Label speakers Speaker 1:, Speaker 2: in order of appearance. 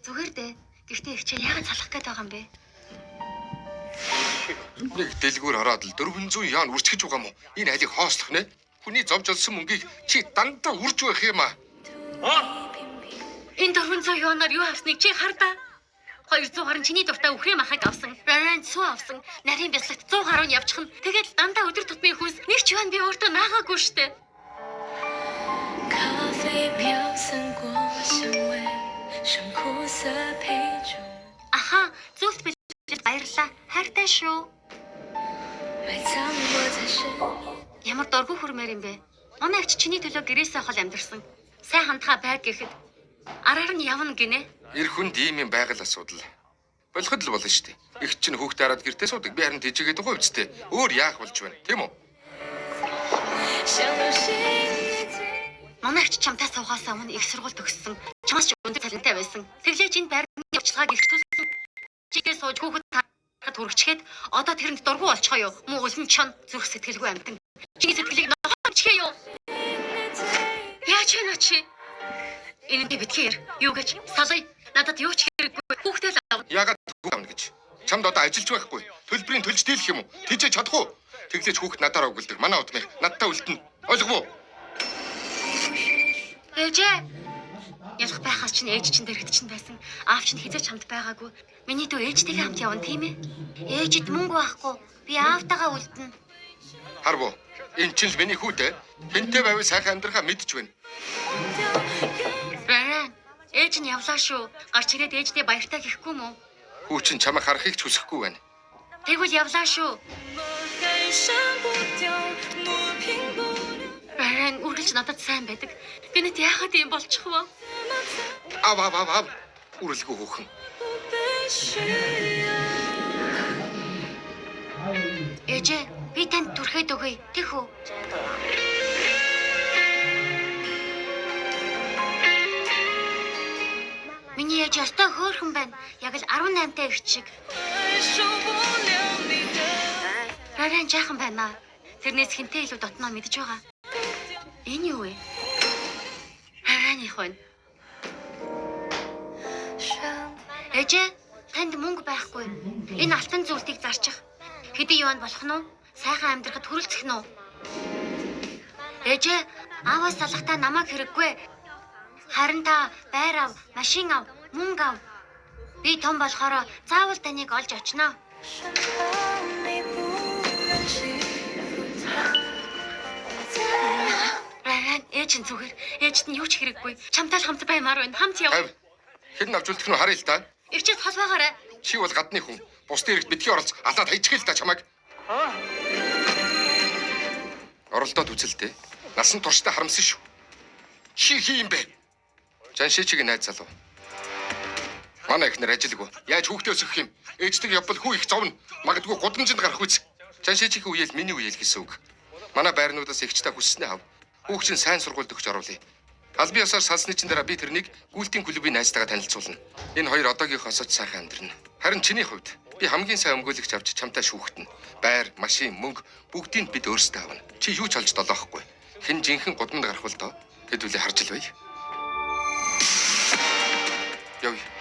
Speaker 1: Зүгээр дээ. Гэхдээ их чи яагаад салах гээд байгаа юм бэ?
Speaker 2: Нэг дэлгүүр ороод л 400 яан үрчгэж байгаа юм уу? Энэ айлыг хоослох нэ? Хүний зовж олсон мөнгийг чи дандаа үрж байх юм аа.
Speaker 1: Энэ 400 юанаар юу авсныг чи хар да. 200 гаруй чиний дуртай үхрээ махаг авсан. Раран суу авсан. Нарийн бяслагт 100 гаруй явчихна. Тэгээд дандаа өдөр тутмын хүнс нэг ч юан би өөртөө наагаагүй штэ. Аха, зүйлт бэлдэж баярлаа. Хайртай шүү. Ямар дургүй хөрмээр юм бэ? Манай ач чиний төлөө гэрээсээ хол амьдэрсэн. Сайн хандхаа байг гэхэд араар нь явна гинэ.
Speaker 2: Эр хүнд ийм юм байгаль асуудал. Болоход л болно шүү дээ. Их чинь хүүхдээ хараад гэртээ суудаг. Би харин тийжээгээд байгаа үсттэй. Өөр яах болж байна, тийм үү?
Speaker 1: Манай ач чамтай суугаас өмнө их сургууль төгссөн. Чамаас ч өндөр талантай байсан. Тэглээж энэ байрны явцлагааг их төлсөн. Чигээ сууж хүүхэд харахад хүрчгээд одоо тэрэнд дургу болчихоо юу? Муу улан чон зүрх сэтгэлгүй амтан. Чиний сэтгэлийг нохоочихъя юу? Яач вэ чи? Энэ би битгээр юу гэж салая надад юу ч хэрэггүй хүүхдээ л ав.
Speaker 2: Яагаад хүүхдээ авна гэж? Чамд одоо ажиллаж байхгүй. Төлбөрийн төлж дийлэх юм уу? Тийж чадах уу? Тэглэж хүүхд надаараа өгүүлдэг. Манай удмыг надтай үлдэнэ. Ойлгов уу?
Speaker 1: Ээжээ. Ялах байхаас чинь ээж чинь дэрэгт чинь байсан. Аав чинь хизээч хамт байгаагүй. Миний дүү ээжтэйгээ хамт явна тийм ээ. Ээжид мөнгө байхгүй. Би аавтайгаа үлдэнэ.
Speaker 2: Харв уу? Энэ чинь л миний хүү дээ. Хинтээ байвал сайхан амьдрахаа мэдж байна.
Speaker 1: Раран, ээж нь явлаа шүү. Гарч ирээд ээжтэй баяртай гэхгүй мүү?
Speaker 2: Хүү чинь чамайг харахыг ч хүсэхгүй байна.
Speaker 1: Тэгвэл явлаа шүү. Раран, үргэлж надад сайн байдаг. Гэнэт яагаад юм болчих вэ?
Speaker 2: Ав. Үрэлгүй хүүхэн.
Speaker 1: Ээжээ, би танд түрхээд өгье. Тэх үү? Миний ээж өстой хөөрхөн байна. Яг л 18-тай их шиг. Раран жаахан байна. Тэрнээс хинтээ илүү дотноо мэдж байгаа. Энэ юу вэ? Хараных байна. Ээжээ, танд мөнгө байхгүй. Энэ алтан зүйлтийг зарчих. Хэдий юунд болох нь вэ? Сайхан амьдрахад хүрэлцэх нь үү? Ээжээ, ааваас салахтаа намайг хэрэггүй. Харин та байр ав, машин ав, мөнгө ав. Би том болохоор заавал таныг олж очно. Раран, ээж нь зүгээр. Ээжд нь юу ч хэрэггүй. Чамтай л хамт баймаар байна. Хамт яв.
Speaker 2: Хэн авч үлдэх нь харъя л да.
Speaker 1: Ирчээс хол байгаарай.
Speaker 2: Чи бол гадны хүн. Бусдын хэрэгт битгий оролц алаад хайчихъя л да чамайг. Оролдоод үзэлтэй. Насан туршдаа харамсан шүү. Чи хий юм бэ? Жаншичиг найз залуу. Манай ихнэр ажилгүй. Яаж хүүхдээ өсгөх юм? Ээждэг явбал хүү их зовно. Магадгүй гудамжинд гарах үз. Жаншичиг үеэл миний үеэл гэсэн үг. Манай байрнуудаас ихчтэй хүссэнээ ав. Хүүхчин сайн сургуульд өгч оруулъя. Албан ёсоор салсны чин дараа би тэрнийг гүйлтийн клубын найзтайгаа танилцуулна. Энэ хоёр одоогийнхоос ч сайхан амьдрна. Харин чиний хувьд би хамгийн сайн өмгөөлөгч авч чамтай шүүхтэн. Байр, машин, мөнгө бүгдийг бид өөрсдөө авна. Чи юу ч олж долоохгүй. Хэн жинхэнэ гудамд гарах бол доо. Хэдүүлээ харж л бай. Явъя.